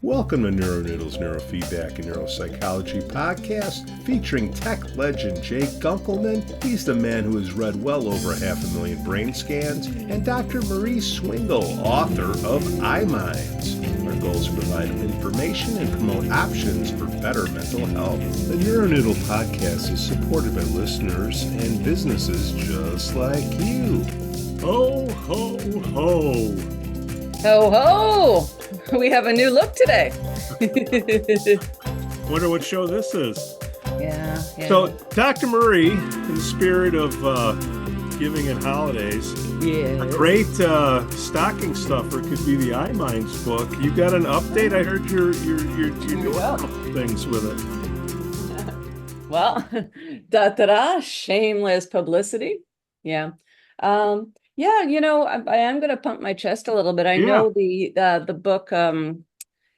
Welcome to NeuroNoodle's Neurofeedback and Neuropsychology podcast featuring tech legend Jake Gunkelman. He's the man who has read well over 500,000 brain scans, and Dr. Marie Swingle, author of iMinds. Our goal is to provide information and promote options for better mental health. The NeuroNoodle podcast is supported by listeners and businesses just like you. Ho, ho, ho. Ho, ho! We have a new look today. Wonder what show this is. Yeah. So, Dr. Marie, in the spirit of giving and holidays, a great stocking stuffer could be the iMinds book. You got an update? I heard you're doing a couple things with it. Well, shameless publicity. Yeah. Yeah, I am going to pump my chest a little bit. I know the book, Andrew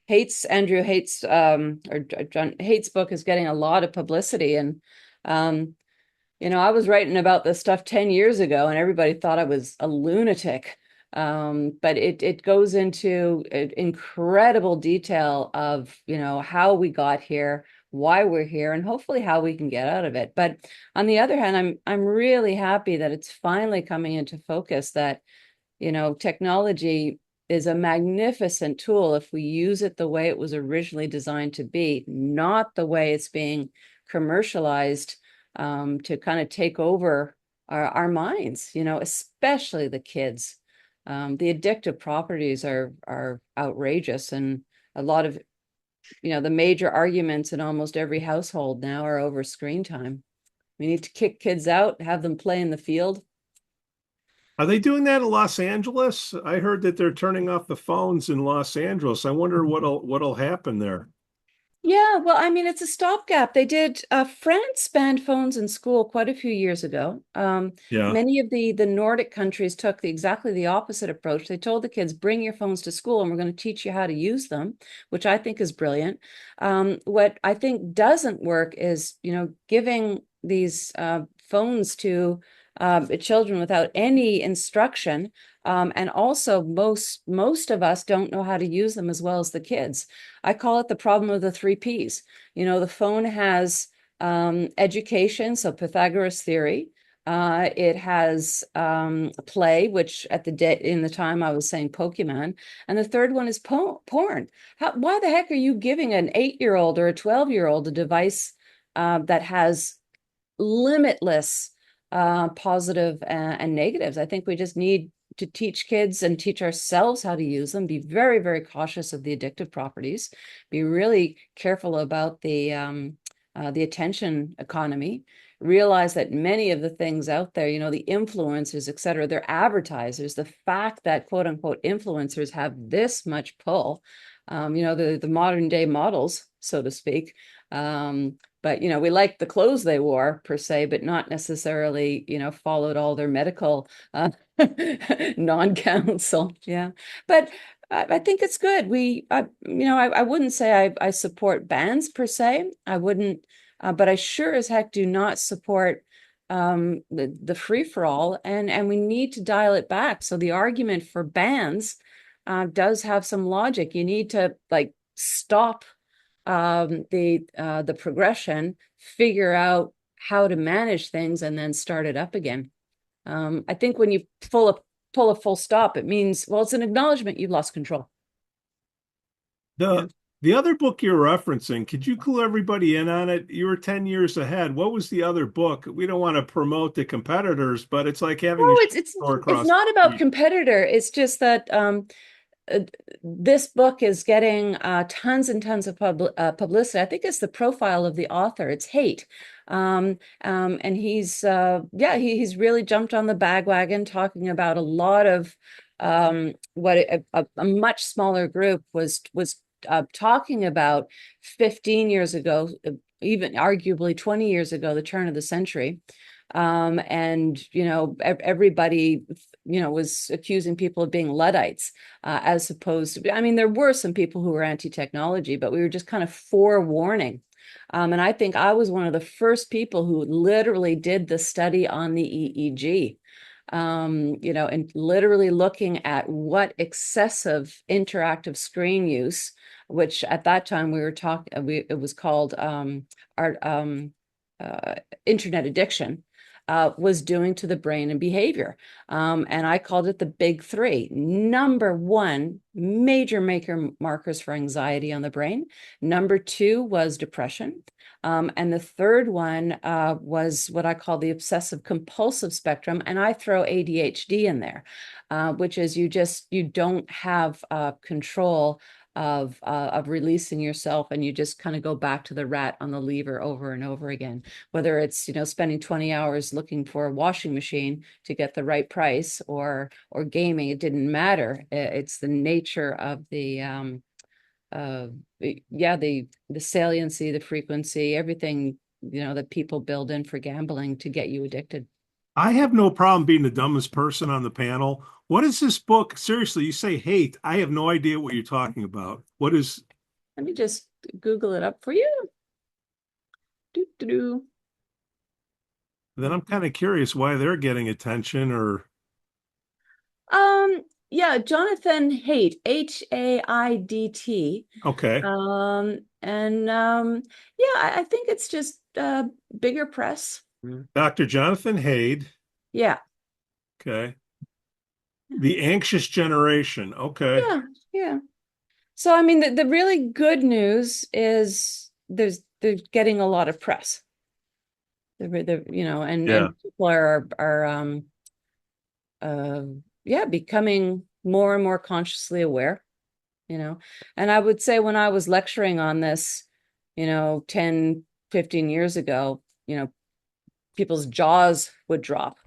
Haidt's, or John Haidt's book is getting a lot of publicity. And, I was writing about this stuff 10 years ago and everybody thought I was a lunatic. But it goes into incredible detail of, how we got here, why we're here, and hopefully how we can get out of it. But on the other hand, I'm really happy that it's finally coming into focus that, technology is a magnificent tool if we use it the way it was originally designed to be, not the way it's being commercialized to kind of take over our minds, especially the kids. The addictive properties are outrageous, and a lot of the major arguments in almost every household now are over screen time. We need to kick kids out, have them play in the field. Are they doing that in Los Angeles? I heard that they're turning off the phones in Los Angeles. I wonder what'll happen there. Yeah, well, it's a stopgap. They did. France banned phones in school quite a few years ago. Many of the Nordic countries took exactly the opposite approach. They told the kids, bring your phones to school and we're going to teach you how to use them, which I think is brilliant. What I think doesn't work is, giving these phones to children without any instruction. And also most of us don't know how to use them as well as the kids. I call it the problem of the 3 Ps. The phone has education, so Pythagoras theory. It has play, which in the time I was saying Pokemon. And the third one is porn. Why the heck are you giving an 8-year-old or a 12-year-old a device that has limitless positive and negatives? I think we just need to teach kids and teach ourselves how to use them, be very, very cautious of the addictive properties, be really careful about the attention economy, realize that many of the things out there, the influencers, et cetera, they're advertisers. The fact that quote unquote influencers have this much pull, the modern day models, so to speak, but, we liked the clothes they wore per se, but not necessarily, followed all their medical non-counsel. Yeah. But I think it's good. I wouldn't say I support bans per se. I wouldn't, but I sure as heck do not support the free-for-all, and we need to dial it back. So the argument for bans does have some logic. You need to stop the progression, figure out how to manage things, and then start it up again. I think when you pull a full stop, it means, well, it's an acknowledgement you've lost control. The other book you're referencing, could you clue everybody in on it? You were 10 years ahead. What was the other book? We don't want to promote the competitors, but it's like having it's not about competitor. It's just that this book is getting tons and tons of publicity. I think it's the profile of the author. It's Haidt. And he's really jumped on the bandwagon, talking about a lot of what a much smaller group was talking about 15 years ago, even arguably 20 years ago, the turn of the century. And everybody was accusing people of being Luddites, as opposed to, there were some people who were anti-technology, but we were just kind of forewarning. And I think I was one of the first people who literally did the study on the EEG, and literally looking at what excessive interactive screen use which at that time we were talking, it was called our internet addiction, was doing to the brain and behavior. And I called it the big three. Number one, major maker markers for anxiety on the brain. Number two was depression. And the third one was what I call the obsessive compulsive spectrum. And I throw ADHD in there, which is you don't have control of releasing yourself, and you just kind of go back to the rat on the lever over and over again, whether it's spending 20 hours looking for a washing machine to get the right price, or gaming. It didn't matter. It's the nature of the the saliency, the frequency, everything that people build in for gambling to get you addicted. I have no problem being the dumbest person on the panel. What is this book? Seriously, you say Haidt. I have no idea what you're talking about. What is? Let me just Google it up for you. Doo-doo-doo. Then I'm kind of curious why they're getting attention, or Yeah, Jonathan Haidt, Haidt. okay. And yeah, I think it's just bigger press. Dr. Jonathan Haidt. Yeah. Okay. The Anxious Generation. Okay. Yeah, yeah. So I mean, the really good news is they're getting a lot of press. And people are yeah, becoming more and more consciously aware. And I would say when I was lecturing on this, 10, 15 years ago, people's jaws would drop,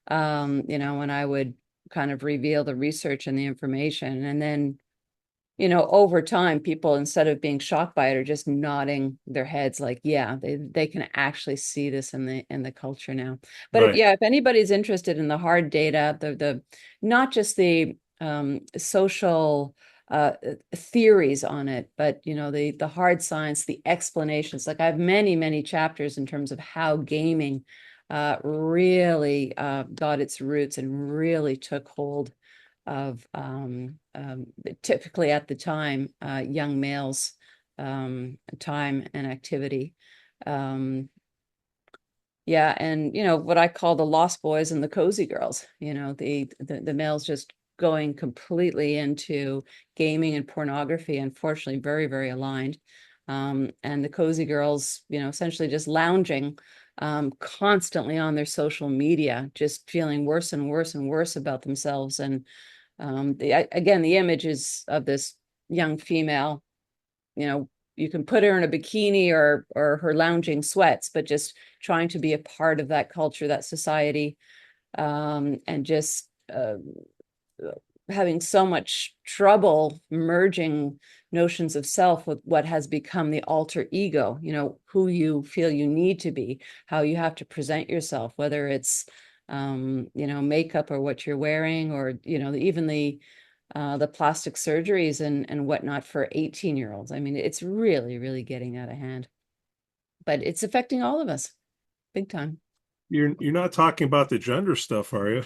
when I would kind of reveal the research and the information. And then, over time, people, instead of being shocked by it, are just nodding their heads like, yeah, they can actually see this in the culture now. But Right. if anybody's interested in the hard data, the not just the social theories on it, but the hard science, the explanations. Like I have many chapters in terms of how gaming really got its roots and really took hold of typically at the time young males' time and activity. Yeah, and what I call the lost boys and the cozy girls. The males just going completely into gaming and pornography, unfortunately very aligned. And the cozy girls, essentially just lounging constantly on their social media, just feeling worse and worse and worse about themselves. And again, the images of this young female, you can put her in a bikini or her lounging sweats, but just trying to be a part of that culture, that society, and just having so much trouble merging notions of self with what has become the alter ego, who you feel you need to be, how you have to present yourself, whether it's makeup or what you're wearing, or even the plastic surgeries and whatnot for 18-year-olds. I mean, it's really getting out of hand, but it's affecting all of us big time. You're not talking about the gender stuff, are you?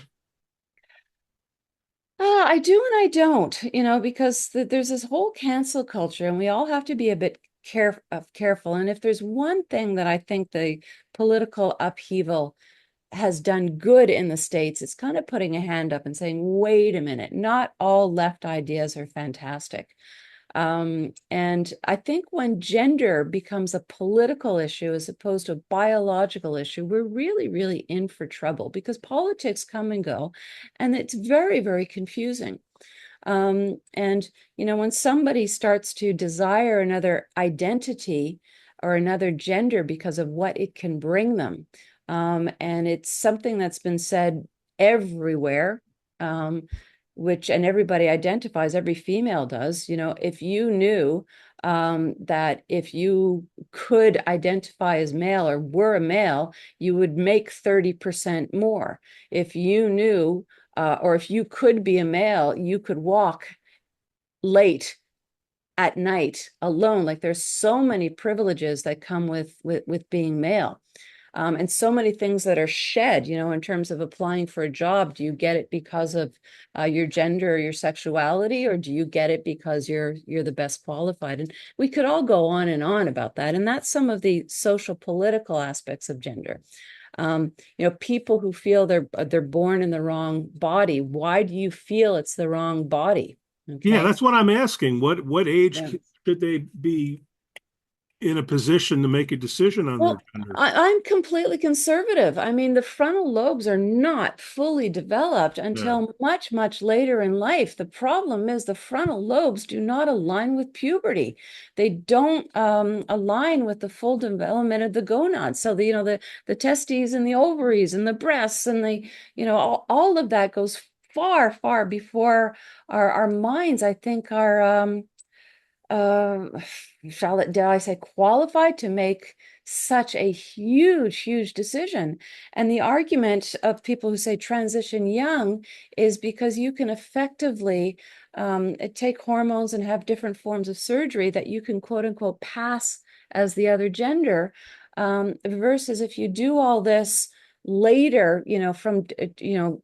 I do and I don't, because there's this whole cancel culture, and we all have to be a bit careful. And if there's one thing that I think the political upheaval has done good in the States, it's kind of putting a hand up and saying, wait a minute, not all left ideas are fantastic. And I think when gender becomes a political issue as opposed to a biological issue, we're really in for trouble, because politics come and go, and it's very confusing. And when somebody starts to desire another identity or another gender because of what it can bring them, and it's something that's been said everywhere, and everybody identifies, every female does, if you knew that if you could identify as male or were a male, you would make 30% more. If you knew, or if you could be a male, you could walk late at night alone. Like there's so many privileges that come with being male. And so many things that are shed, in terms of applying for a job. Do you get it because of your gender or your sexuality, or do you get it because you're the best qualified? And we could all go on and on about that. And that's some of the social political aspects of gender. People who feel they're born in the wrong body. Why do you feel it's the wrong body? Yeah, Okay. that's what I'm asking. What age Yeah. should they be in a position to make a decision on their Well, gender? I'm completely conservative. I mean, the frontal lobes are not fully developed Yeah. until much, much later in life. The problem is the frontal lobes do not align with puberty. They don't align with the full development of the gonads. So the testes and the ovaries and the breasts and all of that goes far, far before our minds, I think, are uh, dare I say, qualified to make such a huge, huge decision. And the argument of people who say transition young is because you can effectively take hormones and have different forms of surgery that you can, quote unquote, pass as the other gender, versus if you do all this later, from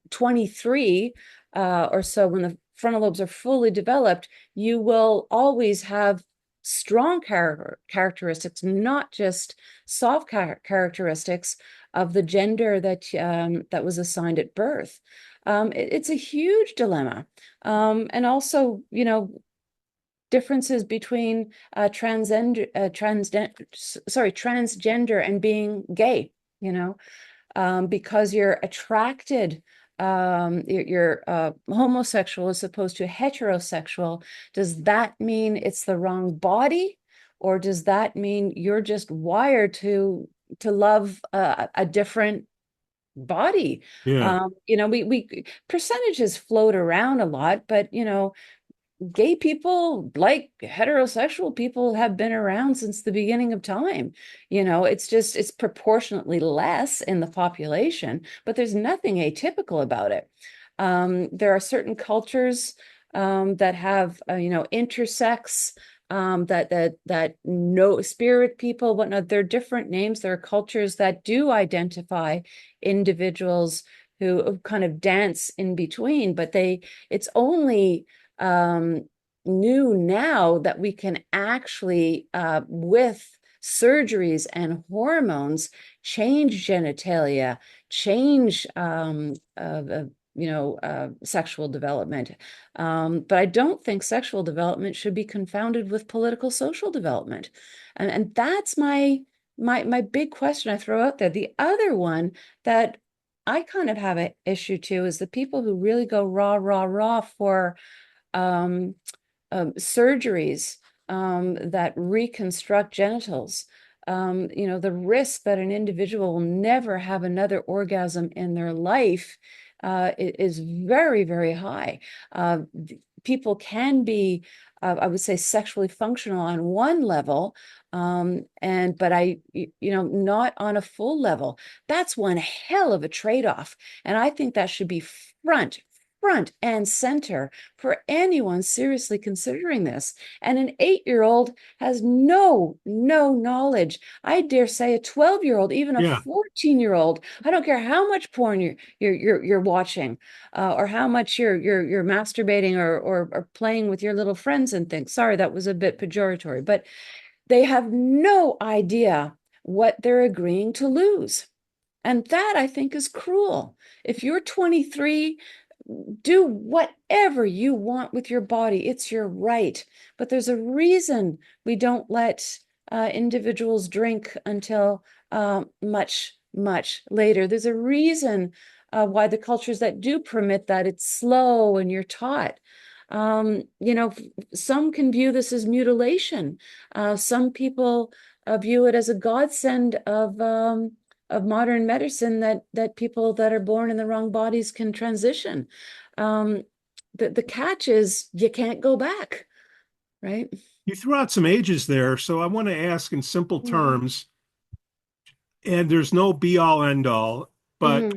23 or so, when the frontal lobes are fully developed, you will always have strong characteristics, not just soft characteristics of the gender that was assigned at birth. It's a huge dilemma. And also, differences between transgender and being gay, because you're attracted, you're homosexual as opposed to heterosexual. Does that mean it's the wrong body, or does that mean you're just wired to love a different body? Yeah. We percentages float around a lot, but gay people, like heterosexual people, have been around since the beginning of time. It's proportionately less in the population, but there's nothing atypical about it. There are certain cultures that have intersex, that no spirit people, whatnot. There are different names. There are cultures that do identify individuals who kind of dance in between, but it's only new now that we can actually, with surgeries and hormones, change genitalia, change sexual development. But I don't think sexual development should be confounded with political social development. And that's my big question I throw out there. The other one that I kind of have an issue to is the people who really go rah, rah, rah for surgeries that reconstruct genitals. The risk that an individual will never have another orgasm in their life is very, very high. People can be, I would say, sexually functional on one level, but not on a full level. That's one hell of a trade-off. And I think that should be front and center for anyone seriously considering this. And an 8-year-old has no knowledge. I dare say a 12-year-old, even a 14-year-old. I don't care how much porn you're watching, or how much you're masturbating or playing with your little friends and things. Sorry, that was a bit pejoratory, but they have no idea what they're agreeing to lose. And that, I think, is cruel. If you're 23, do whatever you want with your body. It's your right. But there's a reason we don't let individuals drink until much, much later. There's a reason why the cultures that do permit that, it's slow and you're taught. Some can view this as mutilation. Some people view it as a godsend of modern medicine, that people that are born in the wrong bodies can transition. The catch is you can't go back, right? You threw out some ages there, so I want to ask in simple terms, and there's no be all end all, but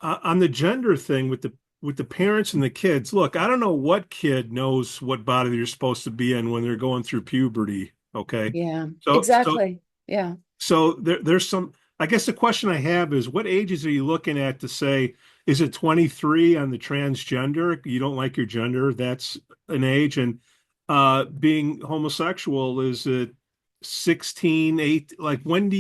on the gender thing with the parents and the kids, look, I don't know what kid knows what body they're supposed to be in when they're going through puberty. Okay. Yeah, So exactly. Yeah. so there's some I guess the question I have is, what ages are you looking at to say, is it 23 on the transgender? You don't like your gender, that's an age. And being homosexual, is it 16, 8? Like, when do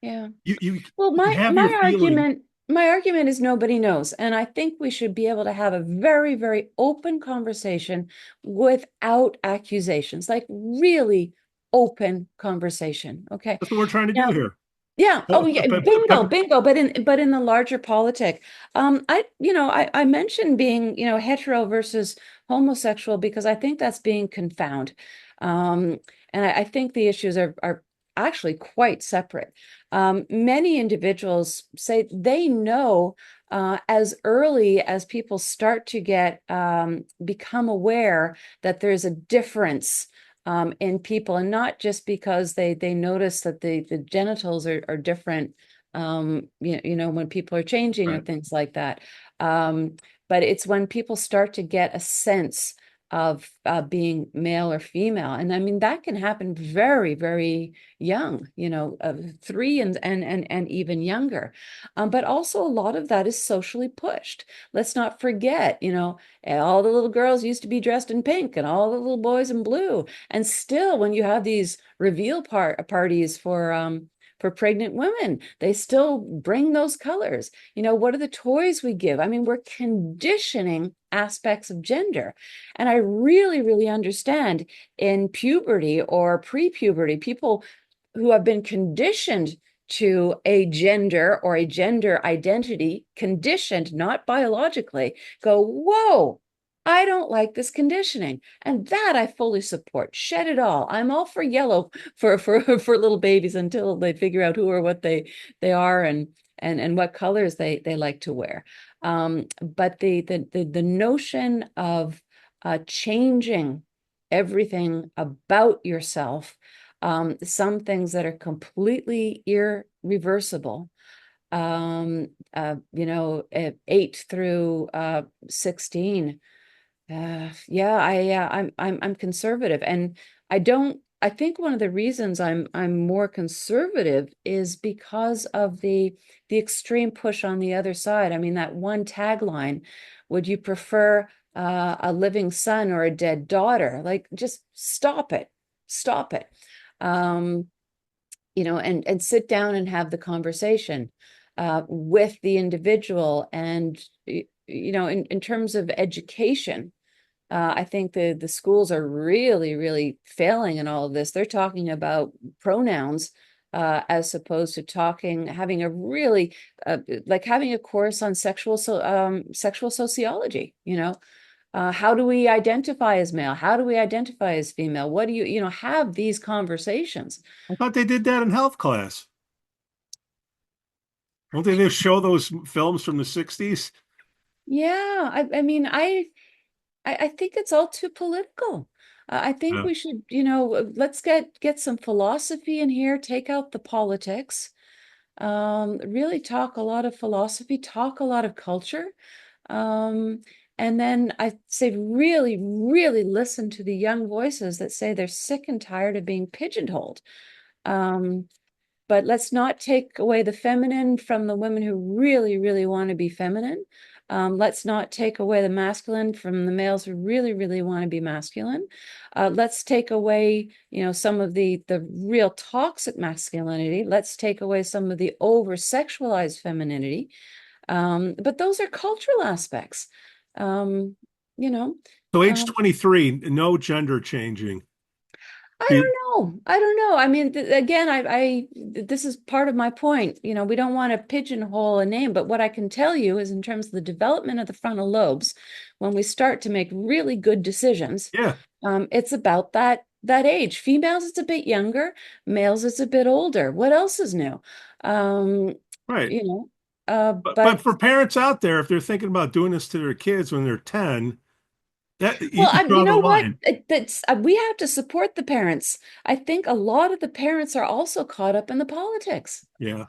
Yeah. you Well, you have your feeling? my argument is nobody knows. And I think we should be able to have a very, very open conversation without accusations, like really open conversation. Okay. That's what we're trying to do Now, here. yeah. Oh, yeah. Bingo, Pepper. bingo. But in the larger politic, I mentioned being, hetero versus homosexual because I think that's being confounded. And I think the issues are actually quite separate. Many individuals say they know as early as people start to become aware that there's a difference in people, and not just because they notice that the genitals are different, when people are changing or Right. things like that. Um, but it's when people start to get a sense of being male or female, and I mean that can happen very, very young, 3 and even younger. But also a lot of that is socially pushed. Let's not forget, all the little girls used to be dressed in pink and all the little boys in blue. And still, when you have these reveal parties for pregnant women, they still bring those colors. What are the toys we give? I mean, we're conditioning aspects of gender. And I really, really understand in puberty or pre-puberty, people who have been conditioned to a gender or a gender identity, conditioned, not biologically, go, whoa, I don't like this conditioning. And that I fully support. Shed it all. I'm all for yellow for little babies until they figure out who or what they are and what colors they like to wear. But the notion of changing everything about yourself, some things that are completely irreversible, 8 through 16. Yeah, I'm conservative, and I think one of the reasons I'm more conservative is because of the extreme push on the other side. I mean, that one tagline, would you prefer a living son or a dead daughter? Like, just stop it. Stop it. Um, and sit down and have the conversation with the individual. And, in terms of education, I think the schools are really, really failing in all of this. They're talking about pronouns as opposed to having a really like having a course on sexual sociology. How do we identify as male? How do we identify as female? What do have these conversations? I thought they did that in health class. Don't they just show those films from the 60s? Yeah, I mean, I think it's all too political. I think Yeah. we should, let's get some philosophy in here, take out the politics, really talk a lot of philosophy, talk a lot of culture. Um, and then I say really, really listen to the young voices that say they're sick and tired of being pigeonholed. Um, but let's not take away the feminine from the women who really, really want to be feminine. Let's not take away the masculine from the males who really, really want to be masculine. Let's take away, some of the real toxic masculinity. Let's take away some of the over sexualized femininity. But those are cultural aspects. Um, you know, So age um, 23, no gender changing. I Be- don't know. I don't know. I mean, again, this is part of my point. We don't want to pigeonhole a name, but what I can tell you is in terms of the development of the frontal lobes, when we start to make really good decisions, yeah, it's about that age. Females, it's a bit younger. Males, it's a bit older. What else is new? Um, right. you know, But but for parents out there, if they're thinking about doing this to their kids when they're 10, that you well, can you draw the know what? line. That's we have to support the parents. I think a lot of the parents are also caught up in the politics. Yeah.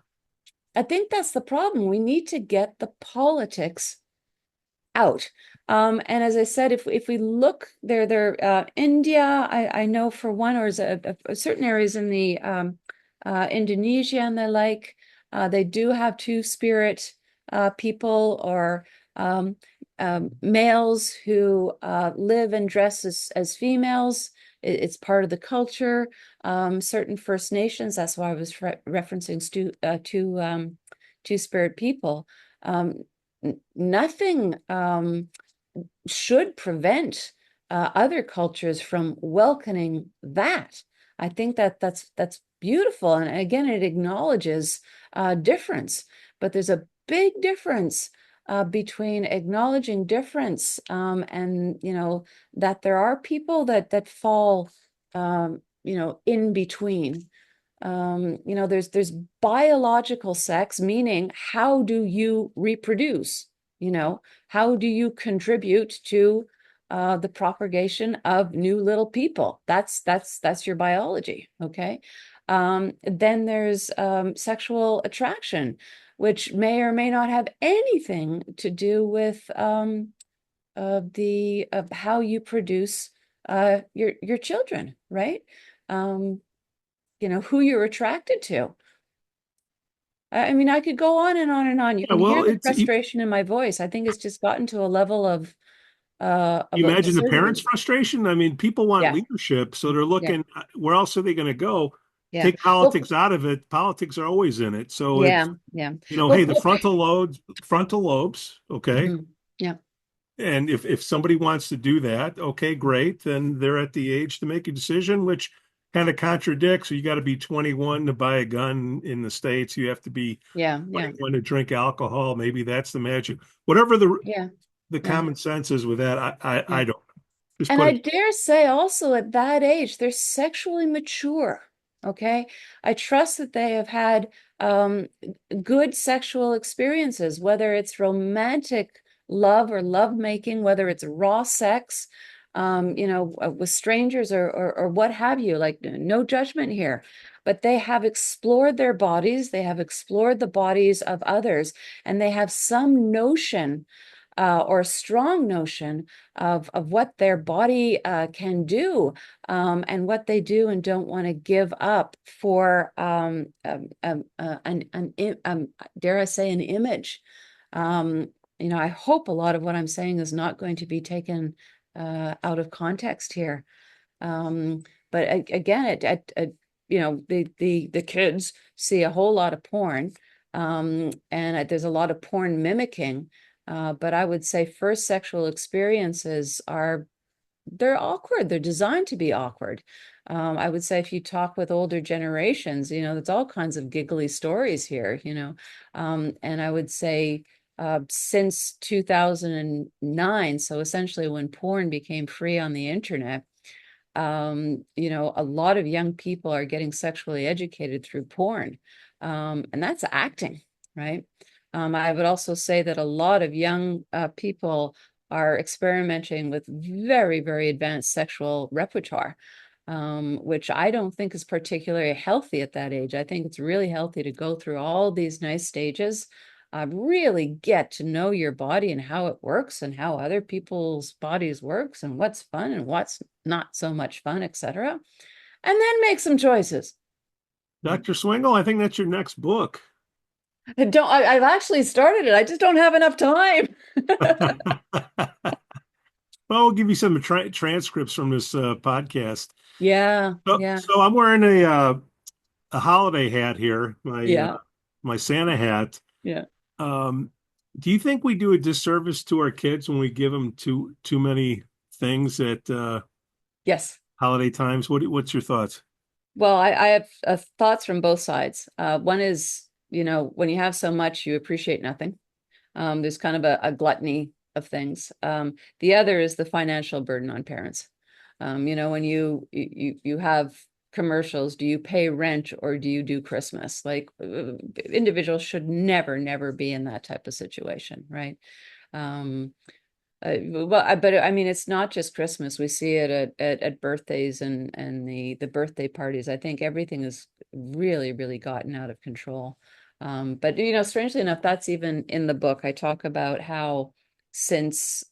I think that's the problem. We need to get the politics out. And as I said, if we look there, India, I know for one, or is certain areas in the Indonesia and the like. They do have two-spirit people or males who live and dress as females. It's part of the culture. Certain First Nations, that's why I was referencing two-spirit people. Nothing should prevent other cultures from welcoming that. I think that's beautiful, and again, it acknowledges difference. But there's a big difference between acknowledging difference and that there are people that fall in between. There's biological sex, meaning how do you reproduce? How do you contribute to the propagation of new little people? That's your biology, okay? Then there's sexual attraction, which may or may not have anything to do with how you produce your children, right? Who you're attracted to. I mean, I could go on and on and on. You can hear the frustration in my voice. I think it's just gotten to a level of you imagine absurdity. The parents' frustration. I mean, people want Yeah. leadership, so they're looking, where else are they going to go? Yeah. Take politics out of it. Politics are always in it. So yeah, hey, the frontal lobes, okay. Yeah. And if somebody wants to do that, okay, great. Then they're at the age to make a decision, which kind of contradicts. So you got to be 21 to buy a gun in the States. You have to be 21 to drink alcohol. Maybe that's the magic. Whatever the common sense is with that, I don't. And I dare say also at that age, they're sexually mature. Okay. I trust that they have had good sexual experiences, whether it's romantic love or lovemaking, whether it's raw sex, with strangers or what have you, like no judgment here. But they have explored their bodies, they have explored the bodies of others, and they have some notion or a strong notion of what their body can do and what they do and don't want to give up for dare I say, an image. I hope a lot of what I'm saying is not going to be taken out of context here. But again, the kids see a whole lot of porn, and there's a lot of porn mimicking. But I would say first sexual experiences they're awkward. They're designed to be awkward. I would say if you talk with older generations, there's all kinds of giggly stories here, and I would say since 2009, so essentially when porn became free on the internet, a lot of young people are getting sexually educated through porn, and that's acting, right? I would also say that a lot of young people are experimenting with very, very advanced sexual repertoire, which I don't think is particularly healthy at that age. I think it's really healthy to go through all these nice stages, really get to know your body and how it works and how other people's bodies works and what's fun and what's not so much fun, etc. And then make some choices. Dr. Swingle, I think that's your next book. I've actually started it. I just don't have enough time. Well, we'll give you some transcripts from this podcast. Yeah. So I'm wearing a holiday hat here, my Santa hat. Yeah. Do you think we do a disservice to our kids when we give them too many things at yes, holiday times? What's your thoughts? Well, I have thoughts from both sides. One is, when you have so much, you appreciate nothing. There's kind of a gluttony of things. The other is the financial burden on parents. When you have commercials, do you pay rent or do you do Christmas? Like individuals should never be in that type of situation, right? But I mean, it's not just Christmas. We see it at birthdays and the birthday parties. I think everything has really gotten out of control. But strangely enough, that's even in the book. I talk about how since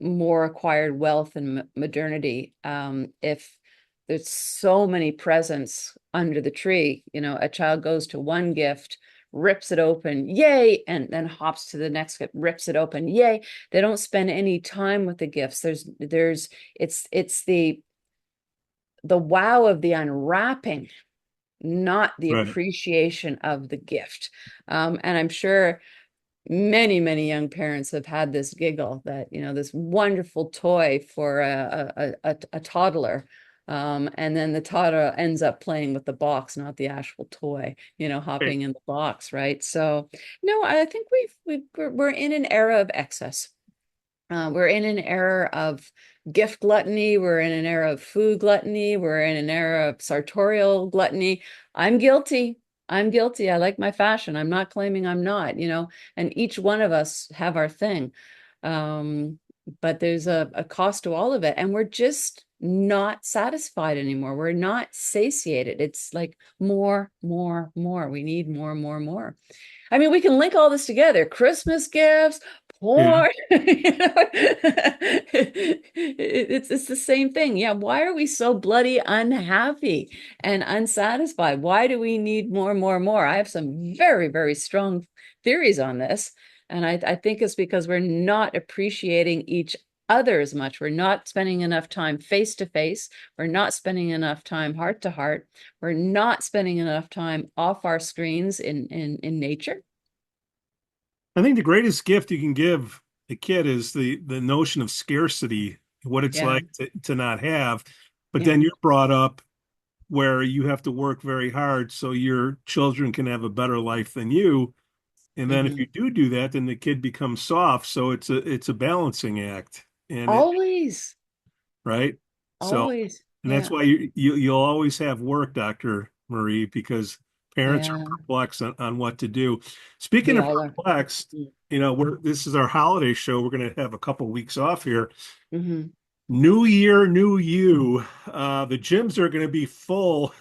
more acquired wealth and modernity, if there's so many presents under the tree. A child goes to one gift, rips it open, yay, and then hops to the next gift, rips it open, yay. They don't spend any time with the gifts. It's the wow of the unwrapping, not the appreciation of the gift. And I'm sure many, many young parents have had this giggle that, this wonderful toy for a toddler. And then the toddler ends up playing with the box, not the actual toy, hopping in the box, right? So, no, I think we're in an era of excess. We're in an era of gift gluttony. We're in an era of food gluttony. We're in an era of sartorial gluttony. I'm guilty. I like my fashion. I'm not claiming I'm not, and each one of us have our thing. But there's a cost to all of it. And we're just not satisfied anymore. We're not satiated. It's like more, more, more. We need more, more, more. I mean, we can link all this together. Christmas gifts, porn. It's the same thing. Yeah. Why are we so bloody unhappy and unsatisfied? Why do we need more, more, more? I have some very, very strong theories on this. And I think it's because we're not appreciating each other as much. We're not spending enough time face to face. We're not spending enough time heart to heart. We're not spending enough time off our screens in nature. I think the greatest gift you can give a kid is the notion of scarcity, what it's like to not have. But then you're brought up where you have to work very hard so your children can have a better life than you. And then if you do that, then the kid becomes soft. So it's a balancing act. And always. Right. So, always. And that's why you'll always have work, Dr. Marie, because parents are perplexed on what to do. Speaking of perplexed, this is our holiday show. We're going to have a couple of weeks off here. New year, new you. The gyms are going to be full.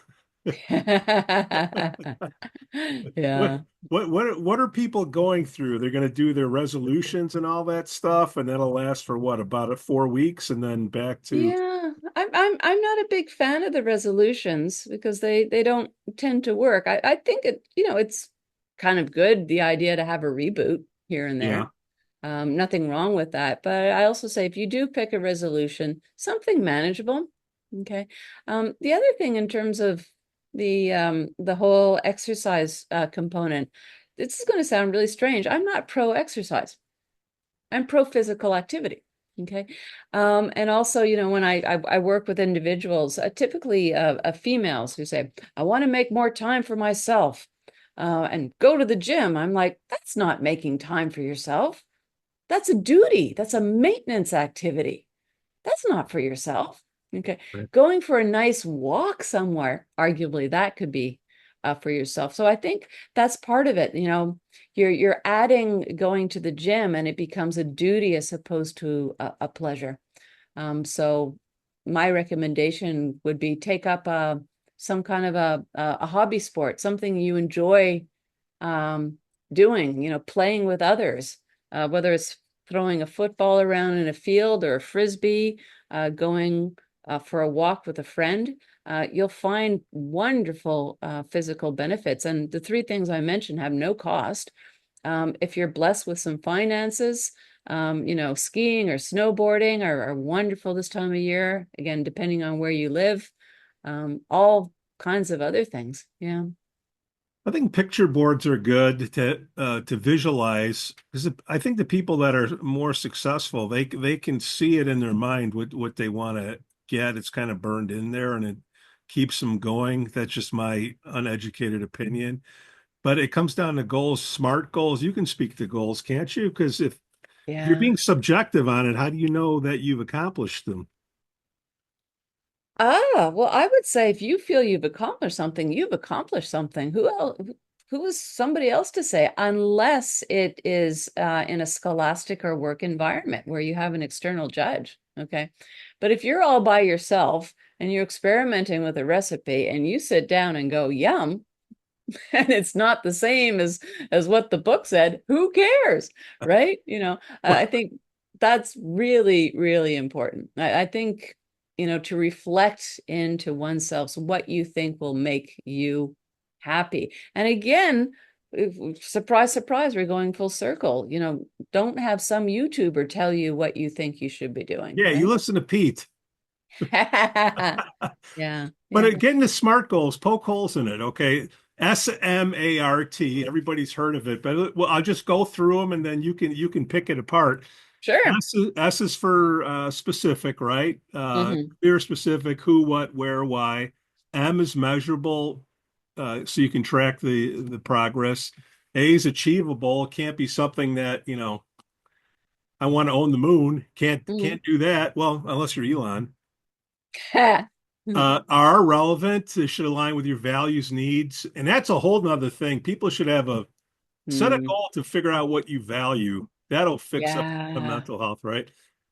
What are people going through? They're going to do their resolutions and all that stuff, and that'll last for what, about 4 weeks, and then back to I'm not a big fan of the resolutions because they don't tend to work. I think it's kind of good, the idea to have a reboot here and there. Nothing wrong with that. But I also say if you do pick a resolution, something manageable. Okay. The other thing in terms of the whole exercise component, this is going to sound really strange. I'm not pro exercise. I'm pro physical activity. Okay. And also, when I work with individuals, typically females who say, I want to make more time for myself and go to the gym. I'm like, that's not making time for yourself. That's a duty. That's a maintenance activity. That's not for yourself. Okay. Right. Going for a nice walk somewhere, arguably that could be for yourself. So I think that's part of it. You're adding going to the gym and it becomes a duty as opposed to a pleasure. So my recommendation would be take up some kind of a hobby sport, something you enjoy doing, playing with others, whether it's throwing a football around in a field or a frisbee, going for a walk with a friend. You'll find wonderful physical benefits. And the 3 things I mentioned have no cost. If you're blessed with some finances, skiing or snowboarding are wonderful this time of year. Again, depending on where you live, all kinds of other things. Yeah. I think picture boards are good to visualize, because I think the people that are more successful, they can see it in their mind what they want to get. It's kind of burned in there and it keeps them going. That's just my uneducated opinion. But it comes down to goals, smart goals. You can speak to goals, can't you? Because if you're being subjective on it, how do you know that you've accomplished them? Well, I would say if you feel you've accomplished something, you've accomplished something. Who is somebody else to say, unless it is in a scholastic or work environment where you have an external judge. Okay. But if you're all by yourself and you're experimenting with a recipe and you sit down and go, yum, and it's not the same as what the book said, who cares? Right. I think that's really, really important. I think to reflect into oneself what you think will make you happy. And again, surprise, surprise, we're going full circle. Don't have some YouTuber tell you what you think you should be doing. Yeah, you listen to Pete. Yeah. But getting the SMART goals, poke holes in it. Okay. SMART. Everybody's heard of it, but I'll just go through them and then you can pick it apart. Sure. S is for specific, right? Clear, specific, who, what, where, why. M is measurable, so you can track the progress. A is achievable. It can't be something that, I want to own the moon. Can't do that. Well, unless you're Elon. Are relevant. They should align with your values, needs, and that's a whole nother thing. People should have set a goal to figure out what you value. That'll fix up the mental health, right?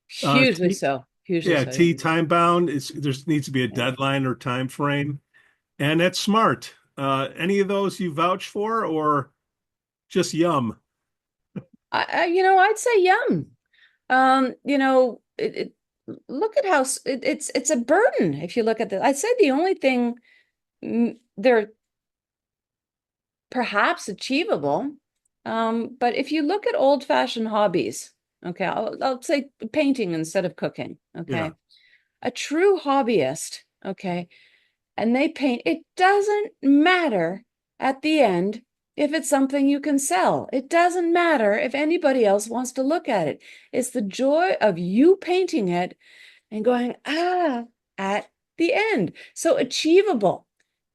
Hugely so. Hugely so. T, time bound. There needs to be a deadline or time frame, and that's smart. Any of those you vouch for, or just yum? I'd say yum. Look at how it's a burden if you look at this. I'd say the only thing they're perhaps achievable, but if you look at old-fashioned hobbies, okay, I'll say painting instead of cooking, okay, Yeah. a true hobbyist, okay, and they paint, it doesn't matter at the end if it's something you can sell. It doesn't matter if anybody else wants to look at it. It's the joy of you painting it and going, at the end. So achievable.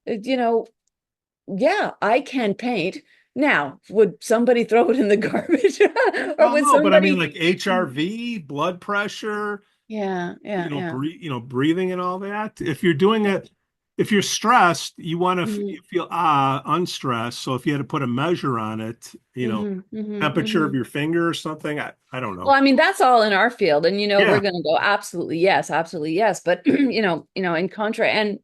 Yeah, I can paint. Now, would somebody throw it in the garbage? Or Oh would no, but I mean somebody? like HRV, blood pressure, Yeah. breathing and all that. If you're doing it, if you're stressed, you want to feel unstressed. So if you had to put a measure on it, temperature of your finger or something, I don't know. Well, I mean, that's all in our field, and Yeah. we're going to go absolutely yes. But in contra, and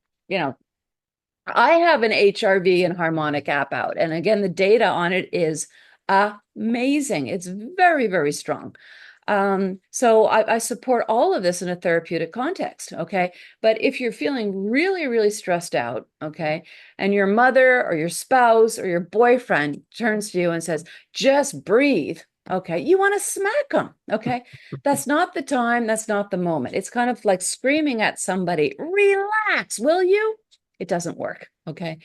I have an HRV and harmonic app out, and again, the data on it is amazing. It's very, very strong. So I support all of this in a therapeutic context, okay? But if you're feeling really, really stressed out, okay, and your mother or your spouse or your boyfriend turns to you and says, just breathe, okay, you want to smack them, okay? That's not the time, that's not the moment. It's kind of like screaming at somebody, relax, will you? It doesn't work, okay?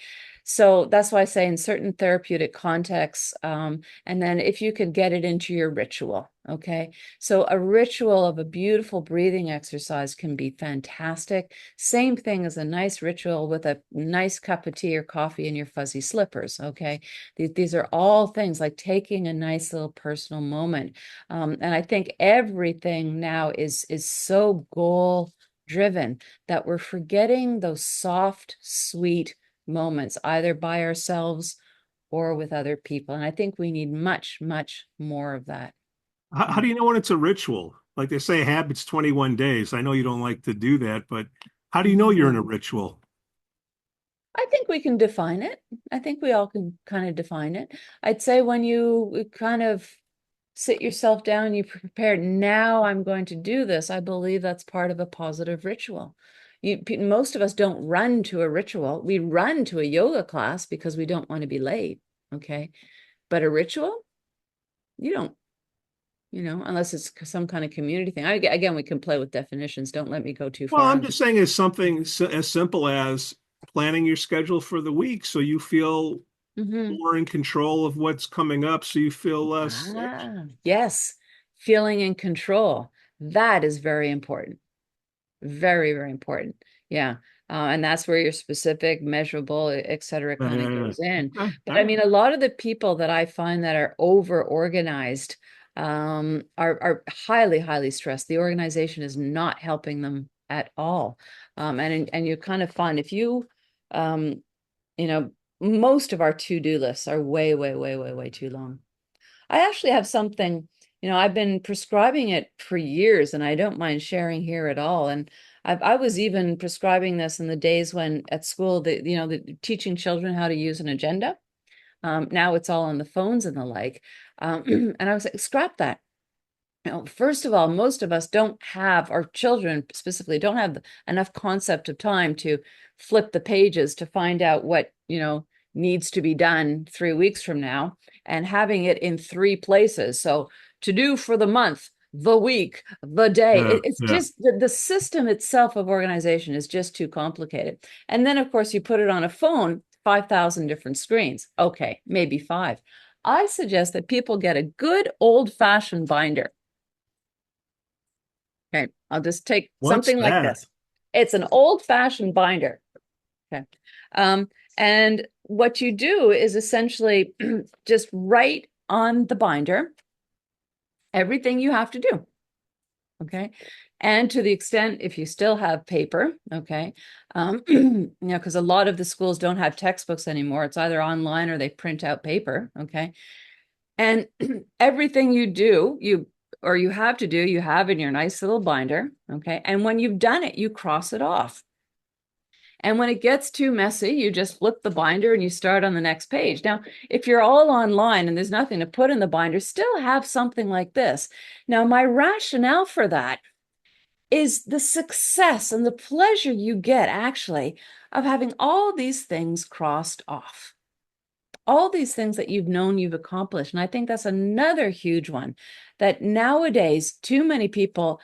So that's why I say in certain therapeutic contexts, and then if you could get it into your ritual, okay? So a ritual of a beautiful breathing exercise can be fantastic. Same thing as a nice ritual with a nice cup of tea or coffee in your fuzzy slippers, okay? These are all things like taking a nice little personal moment. And I think everything now is so goal driven that we're forgetting those soft, sweet moments, either by ourselves or with other people. And I think we need much, much more of that. How do you know when it's a ritual? Like they say, habits 21 days. I know you don't like to do that, but how do you know you're in a ritual? I think we can define it. I think we all can kind of define it. I'd say when you kind of sit yourself down, you prepare, now I'm going to do this. I believe that's part of a positive ritual. Most of us don't run to a ritual. We run to a yoga class because we don't want to be late, okay? But a ritual, you don't, unless it's some kind of community thing. Again, we can play with definitions. Don't let me go too far. Well, I'm just saying it's something as simple as planning your schedule for the week so you feel more in control of what's coming up, so you feel less. Yes, feeling in control. That is very important. Very, very important. Yeah. And that's where your specific, measurable, et cetera, kind of goes in. But I mean, a lot of the people that I find that are over organized are highly, highly stressed. The organization is not helping them at all. And you kind of find if you, most of our to-do lists are way, way, way, way, way too long. I actually have something, I've been prescribing it for years and I don't mind sharing here at all. And I was even prescribing this in the days when at school, the teaching children how to use an agenda. Now it's all on the phones and the like. And I was like, scrap that. First of all, most of us don't have, our children specifically, don't have enough concept of time to flip the pages to find out what, needs to be done 3 weeks from now, and having it in 3 places. So to do for the month, the week, the day, it's just the system itself of organization is just too complicated. And then, of course, you put it on a phone, 5,000 different screens. Okay, maybe 5. I suggest that people get a good old-fashioned binder. Okay, I'll just take something like this. It's an old-fashioned binder. Okay. And what you do is essentially just write on the binder everything you have to do. Okay. And to the extent, if you still have paper, okay, because a lot of the schools don't have textbooks anymore. It's either online or they print out paper. Okay. And everything you do, you have to do, you have in your nice little binder. Okay. And when you've done it, you cross it off. And when it gets too messy, you just flip the binder and you start on the next page. Now, if you're all online and there's nothing to put in the binder, still have something like this. Now, my rationale for that is the success and the pleasure you get actually of having all these things crossed off. All these things that you've known you've accomplished. And I think that's another huge one, that nowadays, too many people,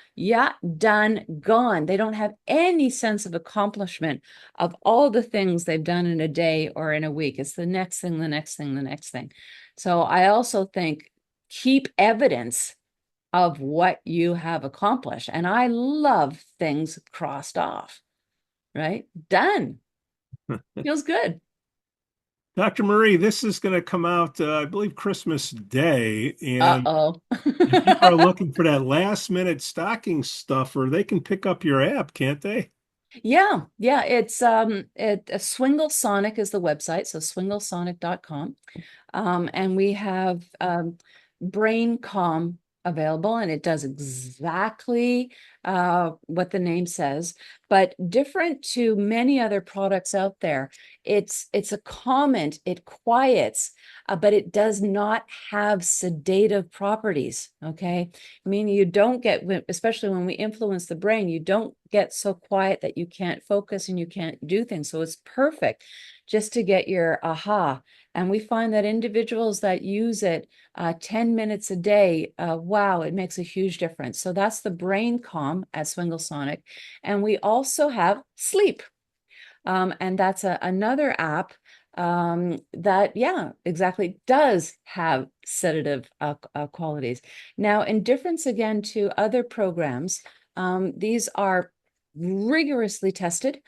done, gone. They don't have any sense of accomplishment of all the things they've done in a day or in a week. It's the next thing, the next thing, the next thing. So I also think keep evidence of what you have accomplished. And I love things crossed off, right? Done. Feels good. Dr. Marie, this is going to come out, I believe, Christmas Day. And if people are looking for that last minute stocking stuffer, they can pick up your app, can't they? Yeah. It's Swinglesonic is the website, so swinglesonic.com. And we have Brain Calm available, and it does exactly what the name says, but different to many other products out there. It's a comment, it quiets, but it does not have sedative properties. Okay, meaning you don't get, especially when we influence the brain, you don't get so quiet that you can't focus and you can't do things. So it's perfect just to get your aha. And we find that individuals that use it 10 minutes a day, wow, it makes a huge difference. So that's the Brain Calm at Swinglesonic. And we also have Sleep. And that's another app that, exactly, does have sedative qualities. Now, in difference again to other programs, these are rigorously tested.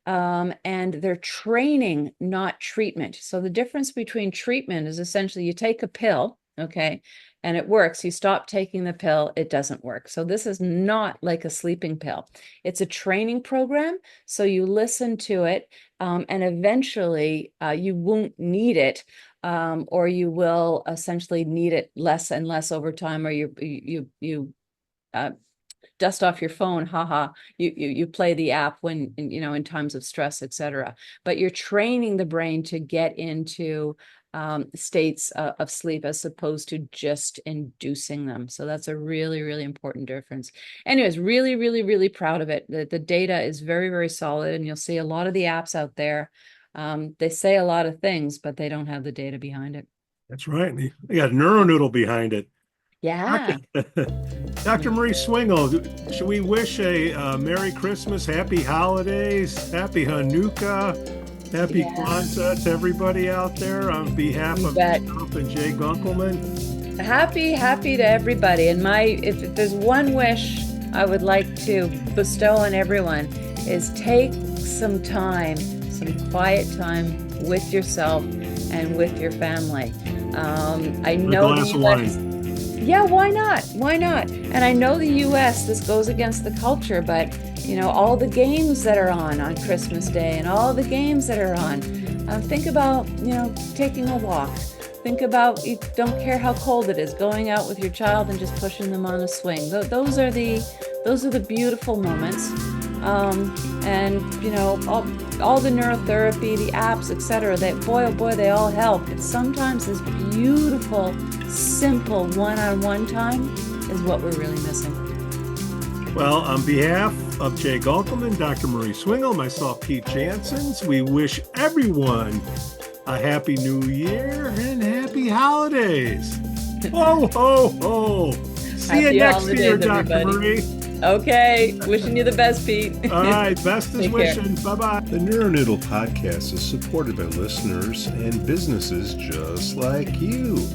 And they're training, not treatment. So the difference between treatment is essentially you take a pill, okay, and it works. You stop taking the pill, it doesn't work. So this is not like a sleeping pill. It's a training program. So you listen to it, and eventually you won't need it, or you will essentially need it less and less over time, or you dust off your phone, you play the app when, in times of stress, etc. But you're training the brain to get into states of sleep as opposed to just inducing them. So that's a really, really important difference. Anyways, really, really, really proud of it. The data is very, very solid, and you'll see a lot of the apps out there. They say a lot of things, but they don't have the data behind it. That's right. They got NeuroNoodle behind it. Yeah. Dr. Marie Swingle, should we wish a Merry Christmas, Happy Holidays, Happy Hanukkah, Happy Kwanzaa to everybody out there on behalf of myself and Jay Gunkelman? Happy to everybody. And if there's one wish I would like to bestow on everyone is take some time, some quiet time with yourself and with your family. I know the US. Yeah, why not? Why not? And I know the US, this goes against the culture, but all the games that are on Christmas Day and all the games that are on, think about, taking a walk. Think about, you don't care how cold it is, going out with your child and just pushing them on a swing. Those are the beautiful moments. And all the neurotherapy, the apps, etc. That boy, oh boy, they all help. But sometimes this beautiful, simple one-on-one time is what we're really missing. Well, on behalf of Jay Gunkelman, Dr. Marie Swingle, myself, Pete Jansons, we wish everyone a happy new year and happy holidays. Ho, ho, ho. See you next year, Dr. Marie. Okay. Wishing you the best, Pete. All right. Best is wishing. Bye-bye. The NeuroNoodle podcast is supported by listeners and businesses just like you.